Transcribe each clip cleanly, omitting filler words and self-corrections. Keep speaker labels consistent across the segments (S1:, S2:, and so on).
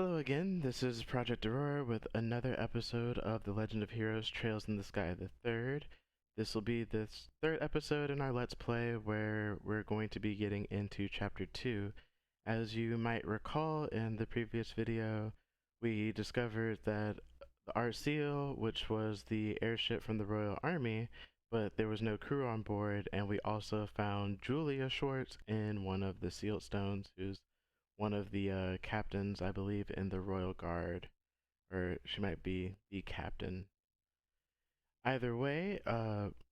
S1: Hello again, this is Project Aurora with another episode of The Legend of Heroes Trails in the Sky the Third. This will be the third episode in our Let's Play where we're going to be getting into Chapter 2. As you might recall in the previous video, we discovered that the Arseal, which was the airship from the Royal Army, but there was no crew on board, and we also found Julia Schwartz in one of the sealed stones, who's one of the captains, I believe, in the Royal Guard, or she might be the captain. Either way,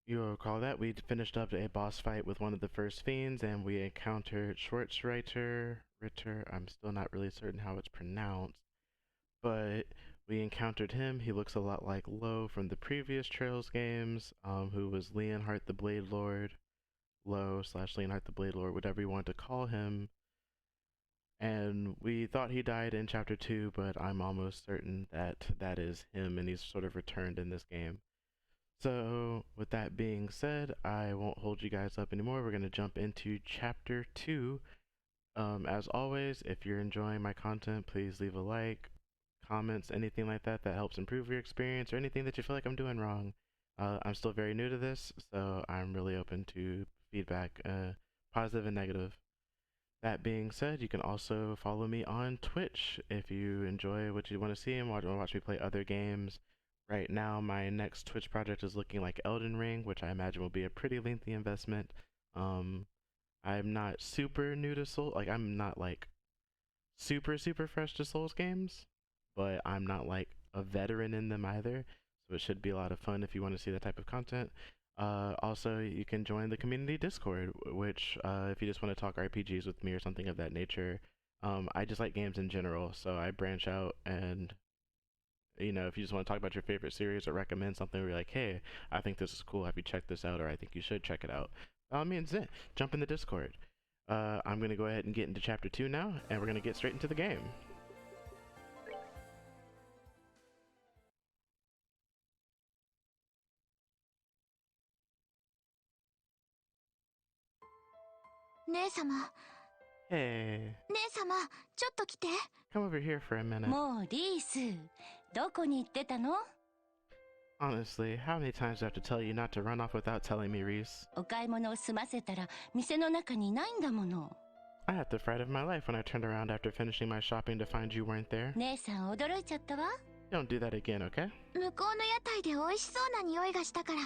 S1: you'll recall that we finished up a boss fight with one of the first fiends, and we encountered Schwarzreiter. I'm still not really certain how it's pronounced, but we encountered him. He looks a lot like Lo from the previous Trails games, who was Leonhart the Blade Lord, Lo / Leonhart the Blade Lord, whatever you want to call him. And we thought he died in Chapter 2, but I'm almost certain that that is him, and he's sort of returned in this game. So, with that being said, I won't hold you guys up anymore. We're going to jump into Chapter 2. As always, if you're enjoying my content, please leave a like, comments, anything like that that helps improve your experience, or anything that you feel like I'm doing wrong. I'm still very new to this, so I'm really open to feedback, positive and negative. That being said, you can also follow me on Twitch if you enjoy what you want to see and watch me play other games. Right now, my next Twitch project is looking like Elden Ring, which I imagine will be a pretty lengthy investment. I'm not super new to Souls, like I'm not like super fresh to Souls games, but I'm not like a veteran in them either. So it should be a lot of fun if you want to see that type of content. Also, you can join the community Discord, which if you just want to talk RPGs with me or something of that nature. I just like games in general, so I branch out, and if you just want to talk about your favorite series or recommend something where you're like, hey, I think this is cool, have you checked this out, or I think you should check it out, by all means, jump in the Discord. I'm going to go ahead and get into Chapter 2 now, and we're going to get straight into the game. Hey,
S2: 姉様、ちょっと来て。
S1: come over here for a minute.
S2: もうリース、どこに行ってたの？
S1: Honestly, how many times do I have to tell you not to run off without telling me, Reese?
S2: お買い物を済ませたら店の中にいないんだもの。
S1: I had the fright of my life when I turned around after finishing my shopping to find you weren't there.
S2: 姉さん驚いちゃったわ。
S1: Don't do that again, okay?
S2: 向こうの屋台で美味しそうな匂いがしたから。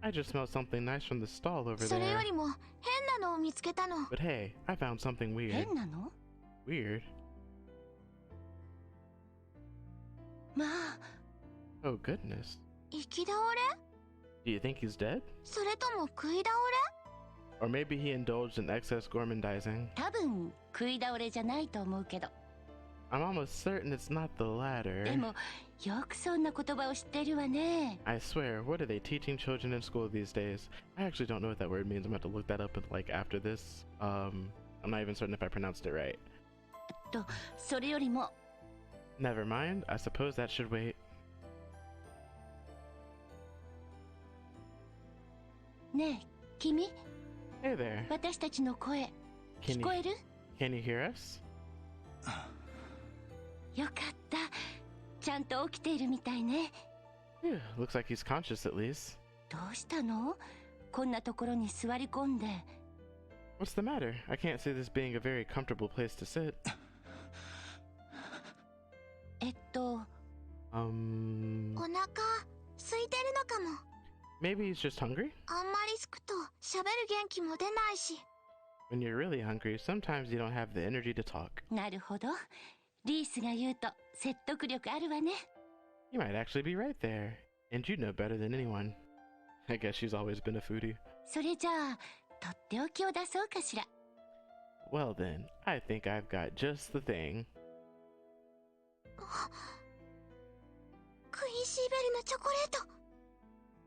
S1: I just smelled something nice from the stall over
S2: それよ
S1: there.
S2: りも変なのを見つけたの。
S1: But hey, I found something weird.
S2: 変なの？
S1: Weird?
S2: まあ。
S1: Oh goodness.
S2: 行き倒れ？
S1: Do you think he's dead?
S2: それとも食い倒
S1: Or maybe he indulged in excess gourmandizing.
S2: れ？多分食い倒れじゃないと思うけど。
S1: I'm almost certain it's not the latter.
S2: でもよくそんな言葉を知ってるわね。
S1: I swear, what are they teaching children in school these days? I actually don't know what that word means. I'm about to look that up like after this. I'm not even certain if I pronounced it right.
S2: それよりも。
S1: Never mind. I suppose that should wait.
S2: ねえ、君。
S1: Hey there.
S2: 私たちの声
S1: Can
S2: 聞こえる？
S1: Can you hear us?
S2: よかった。ちゃんと起きているみたいね。
S1: Phew, looks like he's conscious at least.
S2: どうしたの？こんなところに座り込んで。
S1: What's the matter? I can't see this being a very comfortable place to sit.
S2: お腹空いてるのかも。
S1: Maybe he's just hungry?
S2: あんまりすくと喋る元気も出ないし。
S1: When you're really hungry, sometimes you don't have the energy to talk.
S2: なるほど。リースが言うと説得力あるわね。
S1: You might actually be right there. And you know better than anyone. I guess she's always been a foodie.
S2: それじゃあ、とっておきを出そうかしら。
S1: Well then, I think I've got just the thing.
S2: クインシーベルのチョコレート。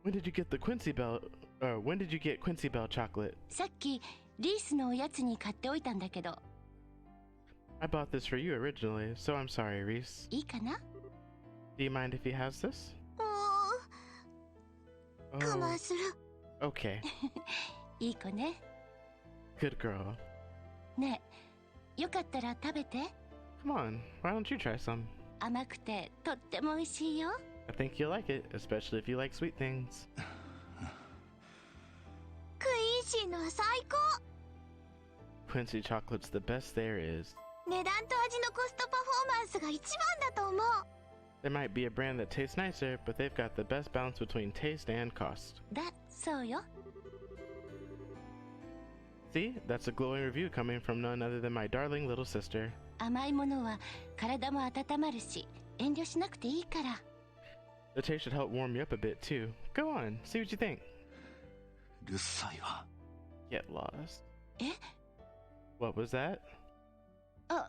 S1: When did you get the Quincy Bell, when did you get Quincy Bell chocolate?
S2: さっきリースのおやつに買っておいたんだけど。
S1: I bought this for you originally, so I'm sorry, Reese.
S2: いいかな？
S1: Do you mind if he has this?
S2: 我慢する。
S1: Okay.
S2: いい子ね。
S1: Good girl.
S2: ねえ、よかったら食べて。
S1: Come on, why don't you try some?
S2: 甘くてとっても美味しいよ。
S1: I think you'll like it, especially if you like sweet things.
S2: クイーシーのは最高。
S1: Quincy chocolate's the best there is.
S2: 値段と味のコストパフォーマンスが一番だと思う。
S1: There might be a brand that tastes nicer, but they've got the best balance between taste and cost.
S2: そうよ。
S1: See, that's a glowing review coming from none other than my darling little sister.
S2: 甘いものは体も温まるし、遠慮しなくていいから。
S1: The taste should help warm you up a bit too. Go on, see what you think.
S3: うるさいわ。
S1: Get lost.
S2: え？
S1: What was that?
S2: あ、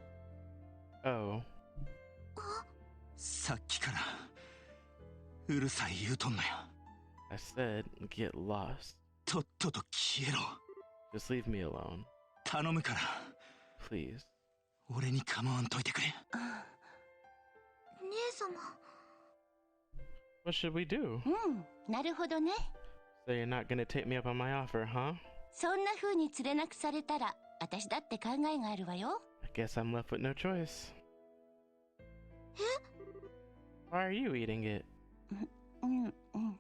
S1: Oh.
S3: さっきからうるさい言うとんのや。
S1: I said, get lost.
S3: とっとと消えろ。
S1: Just leave me alone.
S3: 頼むから
S1: Please.
S3: 俺に構わんといてくれ。
S2: 姉様。
S1: What should we do?
S2: なるほどね。
S1: So you're not gonna take me up on my offer, huh?
S2: そんな風に連れなくされたら、私だって考えがあるわよ。
S1: I guess I'm left with no choice. Why are you eating it?
S2: うんうん。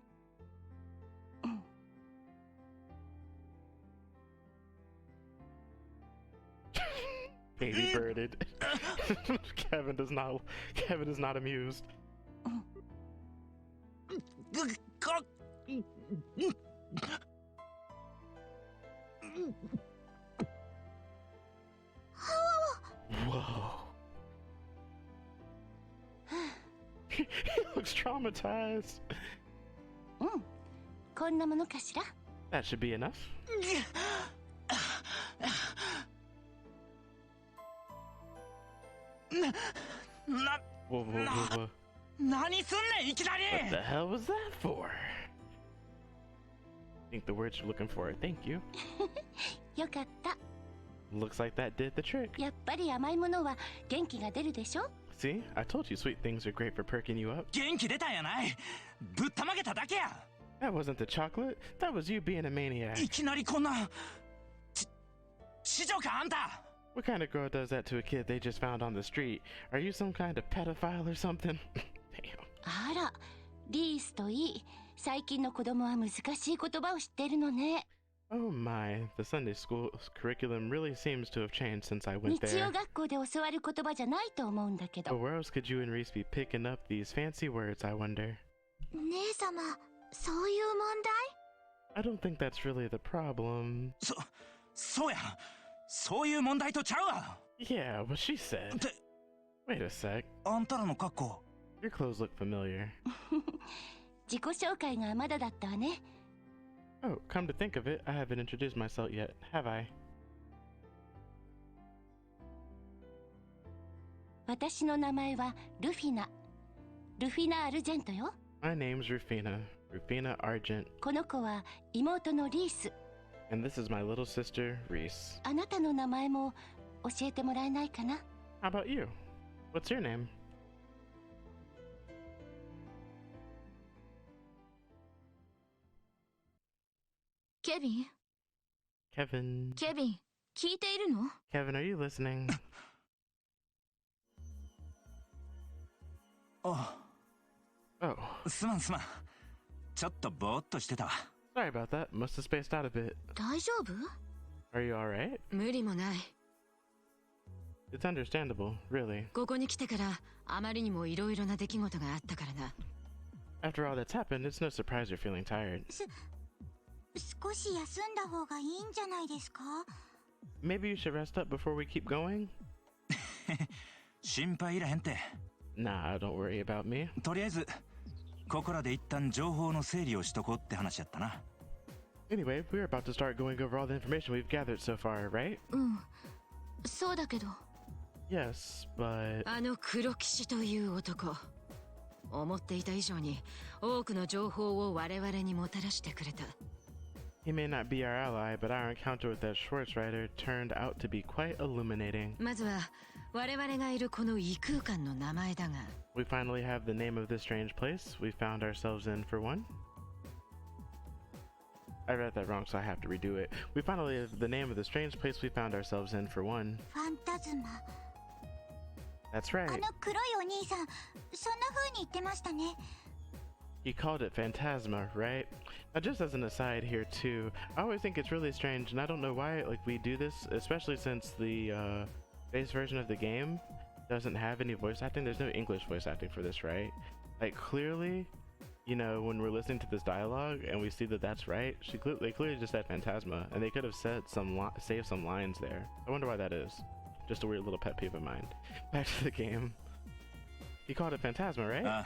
S1: Baby birded. Kevin is not amused. 'Whoa. He looks traumatized.
S2: こんなものかしら。
S1: That should be enough.
S3: な、
S1: Whoa, whoa, whoa, whoa.
S3: 何すんねんいきなり。
S1: What the hell was that for? I think the words you're looking for. Thank you.
S2: よかった。
S1: Looks like that did the trick.
S2: やっぱり甘いものは元気が出るでしょ。
S1: See, I told you sweet things are great for perking you up.
S3: 元気出たんやない。ぶったまげただけや。
S1: That wasn't the chocolate. That was you being a maniac.
S3: いきなりこんな。市長かあんた。
S1: What kind of girl does that to a kid they just found on the street? Are you some kind of pedophile or something? Damn.
S2: あら、リースといい。最近の子供は難しい言葉を知ってるのね。
S1: Oh my, the Sunday school curriculum really seems to have changed since I went
S2: 日曜
S1: there.
S2: 学校で教わる言葉じゃないと思うんだけ
S1: But
S2: ど。
S1: where else could you and Reese be picking up these fancy words, I wonder?
S2: 姉様、そういう問
S1: I don't think that's really the problem.
S3: そうや。そういう問題とちゃうわ。
S1: Yeah, what she said.
S3: って、
S1: Wait a sec.
S3: あんたらの格好。
S1: Your clothes look familiar.
S2: 自己紹介がまだだったわね。
S1: Oh, come to think of it, I haven't introduced myself yet, have I?
S2: 私の名前はルフィナ。ルフィナ・アルジェントよ。
S1: My name's Rufina. Rufina Argent.
S2: この子は妹のリース。
S1: And this is my little sister, Reese.
S2: あなたの名前も教えてもらえないかな。
S1: How about you? What's your name?
S4: ケビン、
S1: Kevin.
S4: ケビン、聞いているの？
S1: Kevin, are you listening?
S3: お
S1: Oh,
S3: すまんすまん。ちょっとぼーっとしてたわ。
S1: sorry about that. Must have spaced out a bit.
S4: 大丈夫？
S1: Are you alright?
S4: 無理もない。
S1: It's understandable, really.
S4: ここに来てからあまりにもいろいろな出来事があったからな。
S1: After all that's happened, it's no surprise you're feeling tired.
S2: 少し休んだ方がいいんじゃないですか？
S1: Maybe you should rest up before we keep going?
S3: 心配いらへんて。
S1: Nah, don't worry about me.
S3: とりあえずここらで一旦情報の整理をしとこうって話やったな。
S1: Anyway, we're about to start going over all the information we've gathered so far, right?
S4: うん、そうだけど、
S1: Yes, but
S4: あの黒騎士という男、思っていた以上に多くの情報を我々にもたらしてくれた。
S1: he may not be our ally, but our encounter with that Schwartz rider turned out to be quite illuminating.
S4: まずは我々がいるこの異空間の名前だが、
S1: We finally have the name of this strange place we found ourselves in for one. I read that wrong, so I have to redo it. We finally have the name of the strange place we found ourselves in for one.
S2: ファンタズマ。
S1: That's
S2: あ
S1: right.
S2: の黒いお兄さん、そんな風に言ってましたね。
S1: He called it Phantasma, right? Now, just as an aside here too, I always think it's really strange, and I don't know why like we do this, especially since the base version of the game doesn't have any voice acting. There's no English voice acting for this, right? Like clearly, you know, when we're listening to this dialogue and we see that that's right, they clearly just said Phantasma, and they could have said saved some lines there. I wonder why that is. Just a weird little pet peeve of mine. Back to the game. He called it Phantasma, right?
S3: ああ、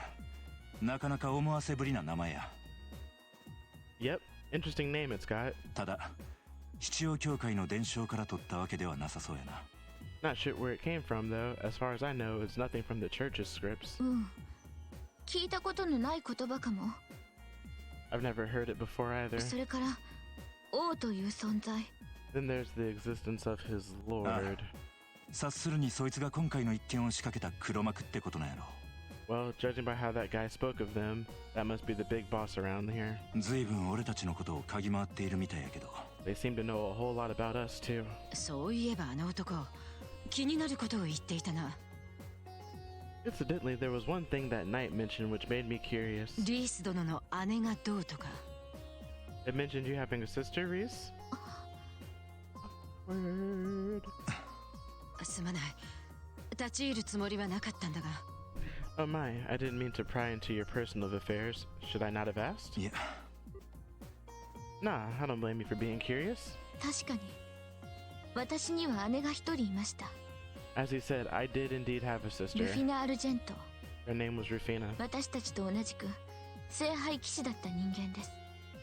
S3: なかなか思わせぶりな名前や。
S1: Yep. Interesting name it's got.
S3: ただ、七王教会の伝承から取ったわけではなさそうやな。
S1: Not sure where it came from though. As far as I know, it's nothing from the church's scripts.
S2: うん。聞いたことのない言葉かも。
S1: I've never heard it before either.
S2: それから、王という存在。
S1: Then there's the existence of his lord.
S3: 察するにそいつが今回の一件を仕掛けた黒幕ってことなんやろ。
S1: Well, judging by how that guy spoke of them, that must be the big boss around here.
S3: ずいぶん俺たちのことを嗅ぎ回っているみたいやけど。
S1: They seem to know a whole lot about us too.
S4: そういえばあの男、気になることを言っていたな。
S1: Incidentally, there was one thing that night mentioned which made me curious.
S4: リース殿の姉がどうとか。
S1: It mentioned you having a sister, Reese? Word.
S4: すまない。立ち入るつもりはなかったんだが。
S1: Oh my, I didn't mean to pry into your personal affairs. Should I not have asked?
S3: いや、
S1: Nah, I don't blame you for being curious.
S2: 確かに。私には姉が一人いました。
S1: As he said, I did indeed have a sister.
S2: ルフィナ・アルジェント。
S1: Her name was Rufina.
S2: 私たちと同じく、聖杯騎士だった人間です。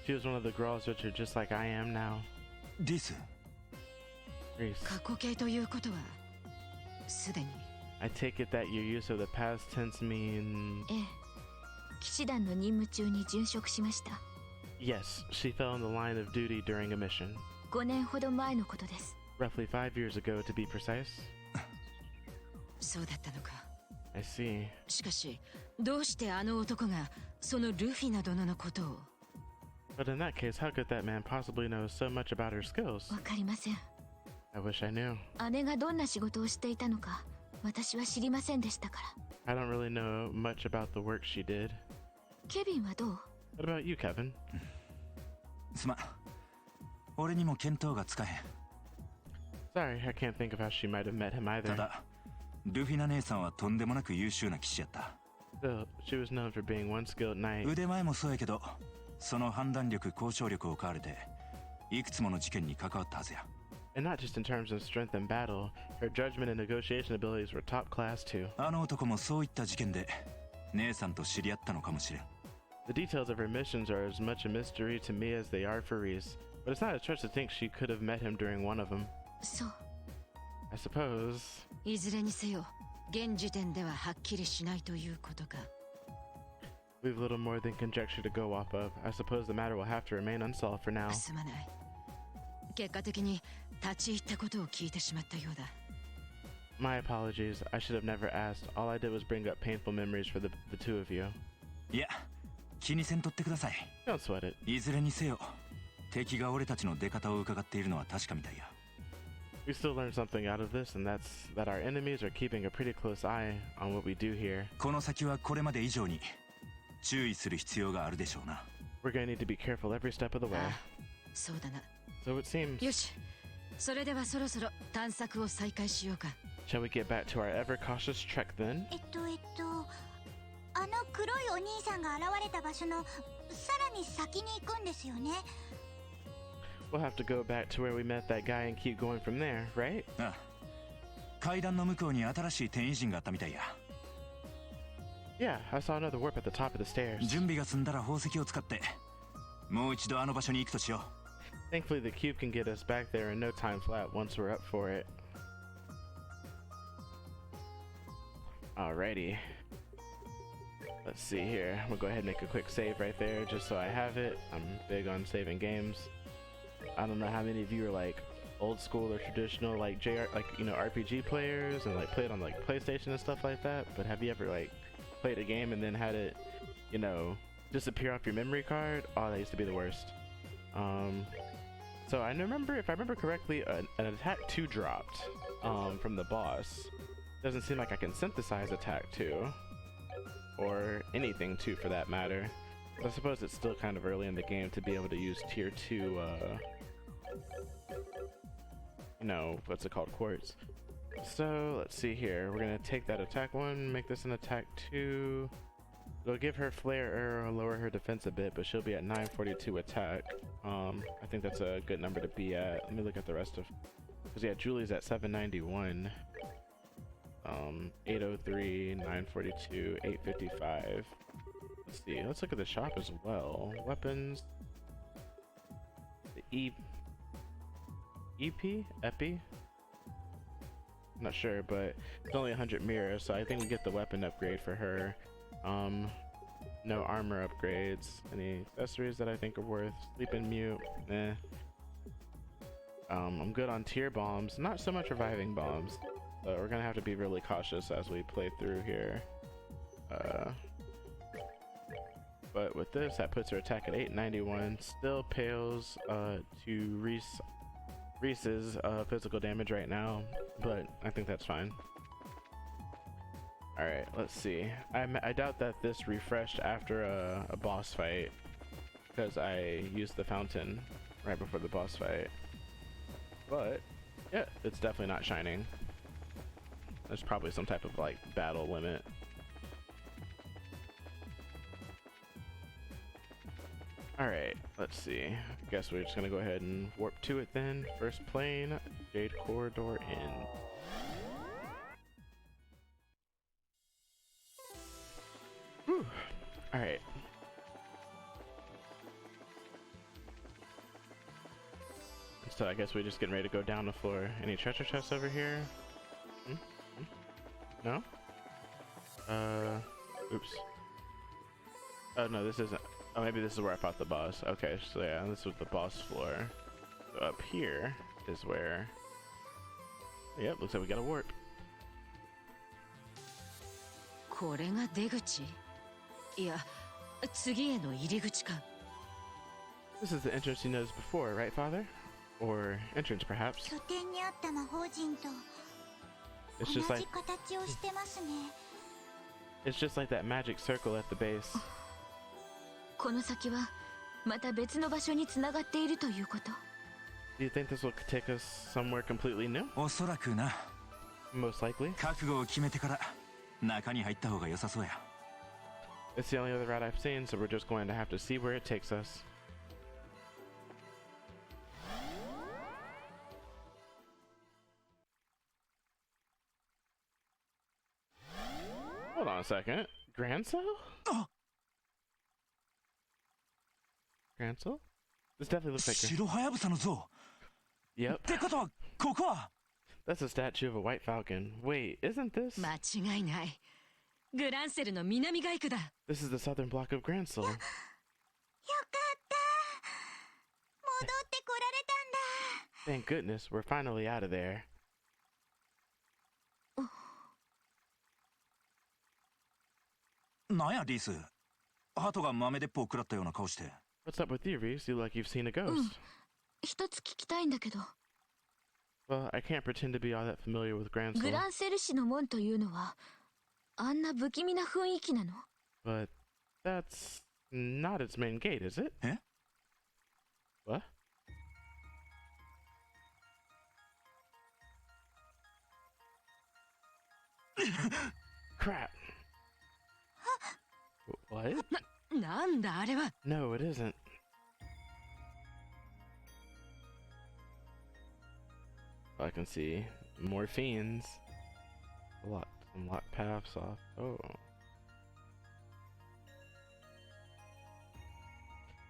S1: She was one of the girls which are just like I am now.
S3: リス、
S1: Reese,
S4: 過去形ということは、すでに。
S1: I take it that your use of the past tense mean...
S2: ええ。騎士団の任務中に殉職しました。
S1: Yes, she fell in the line of duty during a mission.
S2: 5年ほど前のことです。
S1: Roughly 5 years ago, to be precise.
S4: そうだったのか。
S1: I see.
S4: しかし、どうしてあの男がそのルフィナ殿のことを。
S1: But in that case, how could that man possibly know so much about her skills?
S2: わかりません。
S1: I wish I knew.
S2: 姉がどんな仕事をしていたのか、私は知りませんでしたから。
S1: I don't really know much about the work she did.
S2: ケビンはどう？
S1: What about you, Kevin?
S3: すまん。俺にも見当がつかへん。
S1: Sorry, I can't think of how she might have met him
S3: た
S1: either.
S3: だ、ルフィナ姉さんはとんでもなく優秀な騎士やった。
S1: Still, she was known for being one skilled knight.
S3: 腕前もそうやけど、その判断力、交渉力を買われて、いくつもの事件に関わったはずや。
S1: And not just in terms of strength in battle, her judgment and negotiation abilities were top class too.
S3: あの男もそういった事件で、姉さんと知り合ったのかもしれん。
S1: The details of her missions are as much a mystery to me as they are for Reese, but it's not a stretch to think she could have met him during one of them.
S2: そう。
S1: I suppose.
S4: いずれにせよ、現時点でははっきりしないということか。
S1: We've little more than conjecture to go off of. I suppose the matter will have to remain unsolved for now.
S4: すまない。結果的に立ち入ったことを聞いてしまったようだ。
S1: My apologies. I should have never asked. All I did was bring up painful memories for the two of you.
S3: いや、気にせんとってください。
S1: Don't sweat it.
S3: いずれにせよ、敵が俺たちの出方を伺っているのは確かみたいや。
S1: We still learned something out of this, and that's that our enemies are keeping a pretty close eye on what we do here.
S3: この先はこれまで以上に注意する必要があるでしょうな。
S1: We're gonna need to be careful every step of the way.
S4: ああ、そうだな。
S1: So it seems.
S4: よし、それではそろそろ探索を再開しようか。
S1: Shall we get back to our ever cautious trek then?
S2: あの黒いお兄さんが現れた場所のさらに先に行くんですよね。
S1: We'll have to go back to where we met that guy and keep going from there, right?
S3: ああ、階段の向こうに新しい転移陣があったみたいや。
S1: Yeah, I saw another warp at the top of the stairs.
S3: 準備が済んだら宝石を使ってもう一度あの場所に行くとしよう。
S1: Thankfully, the cube can get us back there in no time flat once we're up for it. Alrighty. Let's see here. I'm gonna go ahead and make a quick save right there just so I have it. I'm big on saving games. I don't know how many of you are like old school or traditional like RPG players and like played on like PlayStation and stuff like that, but have you ever like played a game and then had it, disappear off your memory card? Oh, that used to be the worst. So if I remember correctly, an attack 2 dropped from the boss Doesn't seem like I can synthesize attack 2. Or anything 2 for that matter. But I suppose it's still kind of early in the game to be able to use tier 2, you know, what's it called? Quartz. So, let's see here. We're gonna take that attack 1, make this an attack 2. It'll give her flare arrow, lower her defense a bit, but she'll be at 942 attack. I think that's a good number to be at. Let me look at the rest of... Because yeah, Julie's at 791. 803, 942, 855. Let's see. Let's look at the shop as well. Weapons. The EP? Epi? I'm not sure, but it's only 100 mirrors, so I think we get the weapon upgrade for her. No armor upgrades. Any accessories that I think are worth? Sleep and mute. Eh. I'm good on tier bombs. Not so much reviving bombs. So we're gonna have to be really cautious as we play through here. But with this, that puts her attack at 891. Still pales to Reese's physical damage right now, but I think that's fine. Alright, let's see. I doubt that this refreshed after a boss fight, because I used the fountain right before the boss fight. But, yeah, it's definitely not shining. There's probably some type of, like, battle limit. Alright, let's see. I guess we're just gonna go ahead and warp to it then. First plane, Jade Corridor in. Whew. Alright. So I guess we're just getting ready to go down the floor. Any treasure chests over here? No? Oops. Oh no, this isn't. Oh, maybe this is where I fought the boss. Okay, so yeah, this was the boss floor. So up here is where... Yep, looks like we got a warp.
S4: これが出口？いや、次への入り口か。
S1: This is the entrance you noticed before, right, Father? Or entrance, perhaps?
S2: 拠点にあった魔法陣と
S1: It's
S2: 同
S1: just
S2: じ
S1: like
S2: 形をしてますね。
S1: it's just like that magic circle at the base.
S4: この先はまた別の場所につながっているということ。
S1: Do you think this will take us somewhere completely new?
S3: おそらくな。
S1: Most likely.
S3: 覚悟を決めてから中に入った方が良さそうや。
S1: It's the only other route I've seen, so we're just going to have to see where it takes us. Hold on a second. Grancel?
S3: Oh.
S1: Grancel? This definitely looks like...
S3: 白ハヤブサの像。
S1: Yep.
S3: ってことはここは
S1: That's a statue of a white falcon. Wait, isn't this...
S4: 間違いない。グランセルの南街区だ。
S1: This is the southern block of Grancel.
S2: よかった。戻ってこられたんだ。
S1: Thank goodness, we're finally out of there.
S3: なんやリース。鳩が豆鉄砲を食らったような顔して。
S1: What's up with you, Reese? You look like you've seen a ghost.
S4: 一つ聞きたいんだけど、
S1: Well, I can't pretend to be all that familiar with
S4: グ
S1: Grancel,
S4: ランセル市の門というのはあんな不気味な雰囲気なの？
S1: but that's not its main gate, is it?
S3: え
S1: What? Crap. What?
S4: なんだあれは。
S1: No, it isn't. I can see more fiends. Some locked paths off. Oh.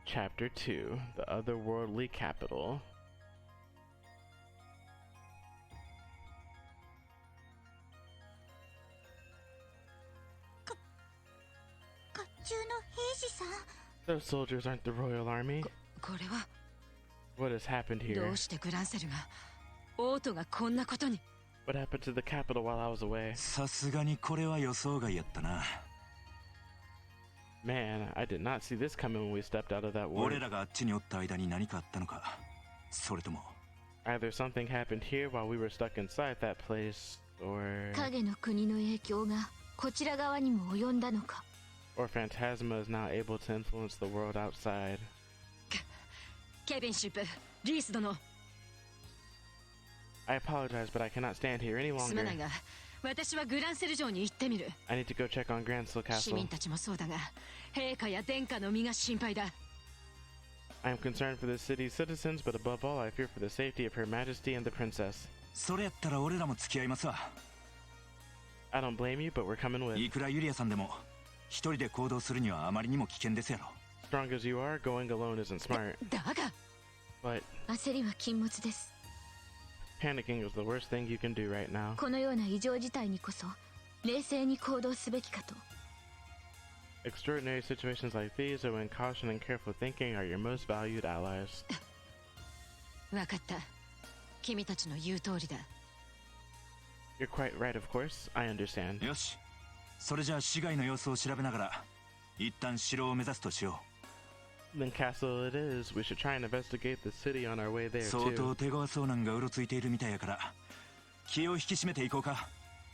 S1: Chapter 2, the otherworldly capital. Those soldiers aren't the royal army.
S4: これは
S1: What has happened
S4: ど
S1: here?
S4: うしてグランセルがオートがこんなことに。
S1: What happened to the capital while I was away?
S3: さすがにこれは予想外やったな。
S1: Man, I did not see this coming when we stepped out of that war.
S3: 俺らがあっちにおった間に何かあったのか。それとも
S1: Either something happened here while we were stuck inside that place, or
S2: 影の国の影響がこちら側にも及んだのか。
S1: Phantasma is now able to influence the world outside.
S4: ケビンシップ、リース殿。
S1: I apologize, but I cannot stand here any
S4: すま
S1: longer.
S4: ないが、私はグランセル城に行ってみる。
S1: I need to go check on Gransel
S4: 市
S1: Castle.
S4: 民たちもそうだが、陛下や殿下の身が心配だ。
S1: I am concerned for the city's citizens, but above all, I fear for the safety of Her Majesty and the Princess.
S3: それやったら俺らも付き合いますわ。
S1: I don't blame you, but we're coming with.
S3: いくらユリアさんでも一人で行動するにはあまりにも危険ですやろ。
S1: Strong as you are, going alone isn't smart.
S4: だが、
S1: But
S2: 焦りは禁物です。
S1: panicking is the worst thing you can do right now.
S2: このような異常事態にこそ冷静に行動すべきかと。
S1: Extraordinary situations like these are when caution and careful thinking are your most valued allies.
S4: わかった。君たちの言う通りだ。
S1: You're quite right, of course. I understand.
S3: よし、それじゃあ市街の様子を調べながら一旦城を目指すとしよ
S1: Then castle it is. We should try and investigate the city on our way
S3: う。
S1: there
S3: 相
S1: too.
S3: 当手強そうなんがうろついているみたいやから気を引き締めていこうか。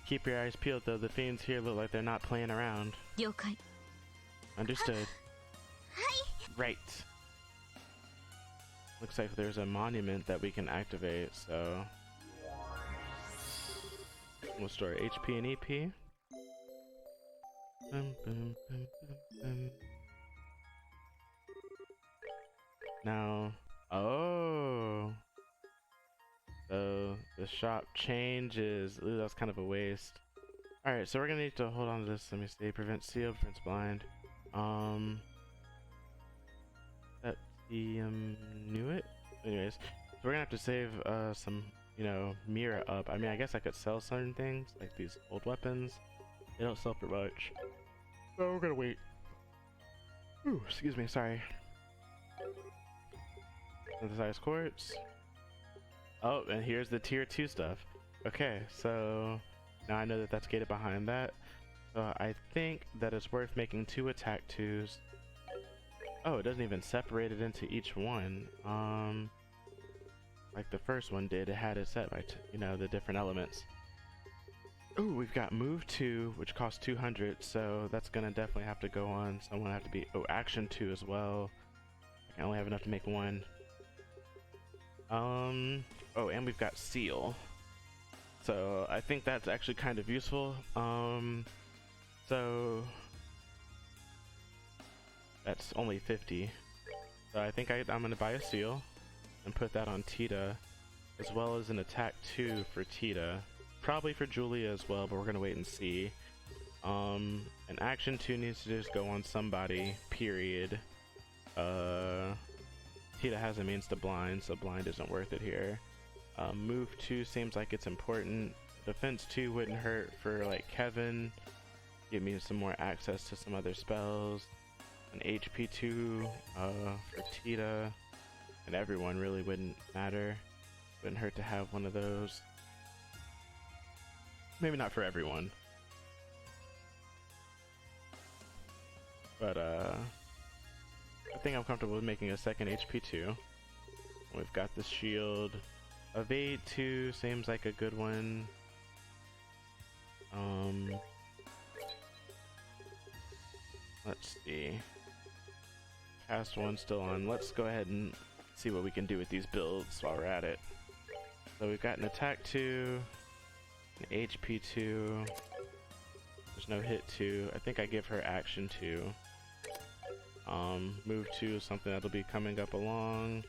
S1: Keep your eyes peeled, though. The fiends here look like they're not playing around.
S2: 了解。
S1: Understood. Right. Looks like there's a monument that we can activate, so we'll store HP and EP. Bum, bum, bum, bum, bum. Now, oh, so the shop changes. Ooh, that's kind of a waste. All right, so we're gonna need to hold on to this. Let me see. Prevent seal, prevents blind. That knew it. Anyways, so we're gonna have to save some, you know, Mira up. I mean, I guess I could sell certain things like these old weapons. They don't sell for much. So we're gonna wait. Ooh, excuse me. Sorry. Synthesized quartz. Oh, and here's the tier 2 stuff. Okay, so now I know that that's gated behind that. So I think that it's worth making 2 attack 2s. Oh, it doesn't even separate it into each one. Like the first one did, it had it set by, you know, the different elements. Ooh, we've got move 2, which costs 200, so that's gonna definitely have to go on. Someone have to be, oh, action 2 as well. I can only have enough to make 1. Oh, and we've got seal. So I think that's actually kind of useful. So that's only 50. So I think I'm gonna buy a seal and put that on Tita, as well as an attack 2 for Tita. Probably for Julia as well, but we're gonna wait and see. An action 2 needs to just go on somebody, period. Tita has a means to blind, so blind isn't worth it here. Move 2 seems like it's important. Defense 2 wouldn't hurt for like Kevin. Give me some more access to some other spells. An HP 2 for Tita. And everyone really wouldn't matter. Wouldn't hurt to have one of those. Maybe not for everyone. But I think I'm comfortable with making a second HP 2. We've got the shield. Evade 2 seems like a good one. Let's see. Cast 1 still on. Let's go ahead and see what we can do with these builds while we're at it. So we've got an attack 2, an HP 2. There's no hit 2. I think I give her action 2. Move 2 is something that'll be coming up along.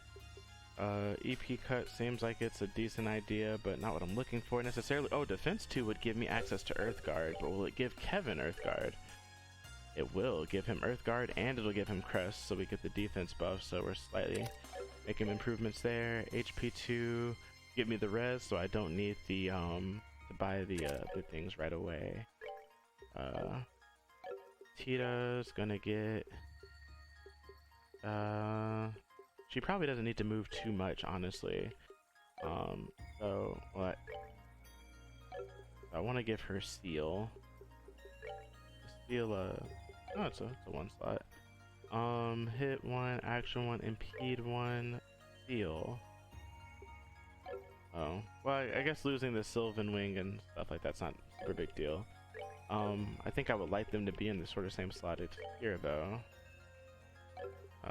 S1: EP cut seems like it's a decent idea, but not what I'm looking for necessarily. Oh, defense 2 would give me access to Earthguard, but will it give Kevin Earthguard? It will give him Earthguard, and it'll give him Crest, so we get the defense buff, so we're slightly making improvements there. HP 2, give me the res, so I don't need the, to buy the things right away. Tita's gonna get, she probably doesn't need to move too much, honestly. So what? I want to give her seal. Seal, oh, it's a 1 slot. Hit 1, action 1, impede 1, seal. Oh, well, I guess losing the Sylvan Wing and stuff like that's not a super big deal. I think I would like them to be in the sort of same slot it's here, though.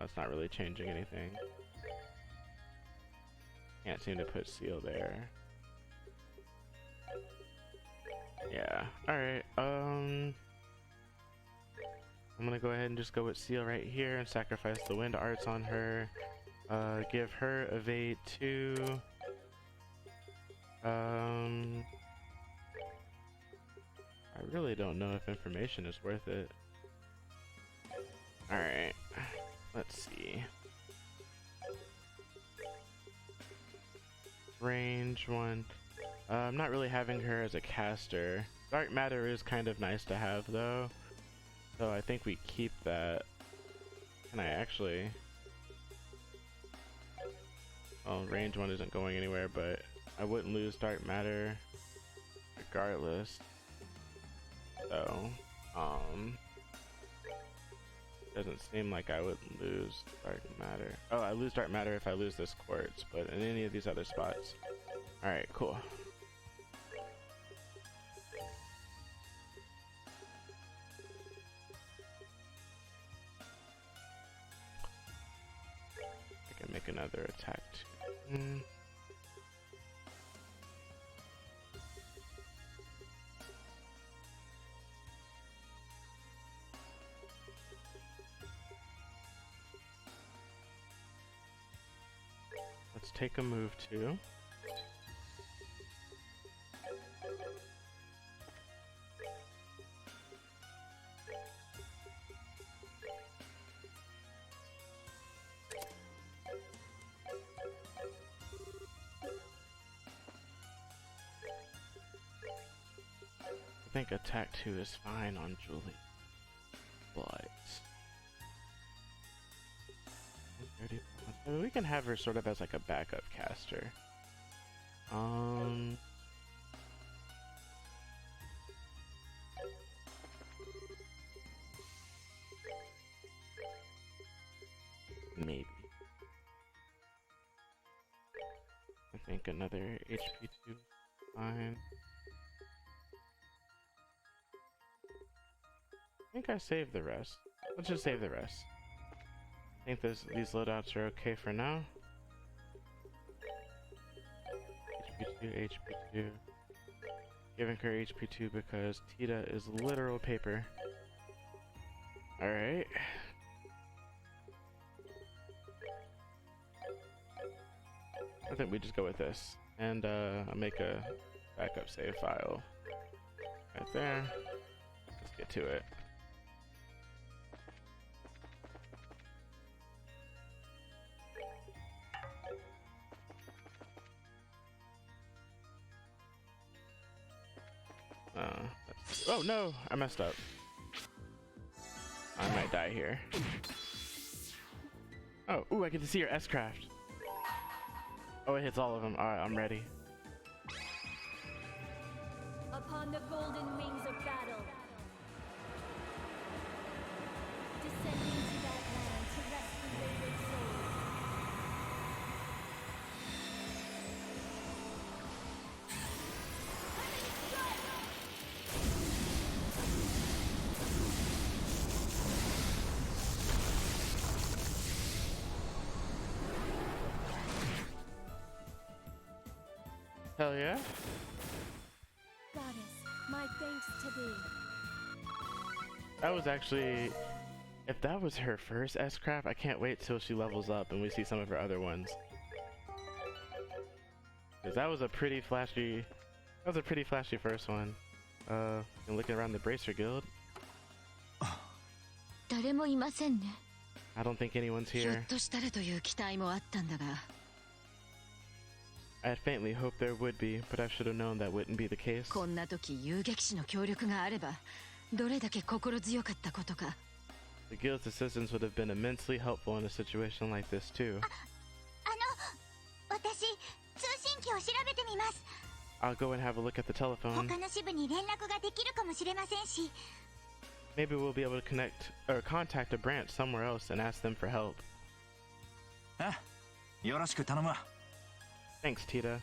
S1: It's not really changing anything. Can't seem to put Seal there. Yeah, alright, I'm gonna go ahead and just go with Seal right here and sacrifice the Wind Arts on her. Give her Evade 2. I really don't know if information is worth it. Alright, let's see. Range 1. I'm not really having her as a caster. Dark Matter is kind of nice to have though, so I think we keep that. Can I actually? Well, range 1 isn't going anywhere, but I wouldn't lose Dark Matter regardless. So, doesn't seem like I would lose Dark Matter. Oh, I lose Dark Matter if I lose this Quartz, but in any of these other spots. Alright, cool. I can make another attack too. Let's take a move too. I think attack 2 is fine on Julie, but I mean, we can have her sort of as like a backup caster. Maybe. I think another HP 2 is fine. I think I saved the rest. Let's just save the rest. I think these loadouts are okay for now. HP2, HP2. Giving her HP2 because Tita is literal paper. Alright. I think we just go with this. And I'll make a backup save file. Right there. Let's get to it. Oh no, I messed up. I might die here. Oh, ooh, I get to see your S-Craft. Oh, it hits all of them. Alright, I'm ready.
S5: Upon the golden wings of battle, descending to that land to rescue wayward souls.
S1: Hell yeah.
S5: Goddess, my thanks to thee.
S1: That was actually... If that was her first S-Craft, I can't wait till she levels up and we see some of her other ones. Cause that was a pretty flashy... That was a pretty flashy first one. And looking around the Bracer Guild.
S2: 誰もいませんね。
S1: I don't think anyone's
S4: ひょっ
S1: here.
S4: としたらという期待もあったんだが、
S1: I had faintly hoped there would be, but I should have known that wouldn't be the case.
S4: こんな時遊撃士の協力があればどれだけ心強かったことか。
S1: The guild's assistance would have been immensely helpful in a situation like this too.
S2: 私、通信機を調べてみます。
S1: I'll go and have a look at the telephone.
S2: 他の支部に連絡ができるかもしれませんし。
S1: Maybe we'll be able to connect or contact a branch somewhere else and ask them for help.
S3: よろしく頼むわ。
S1: Thanks, Tita.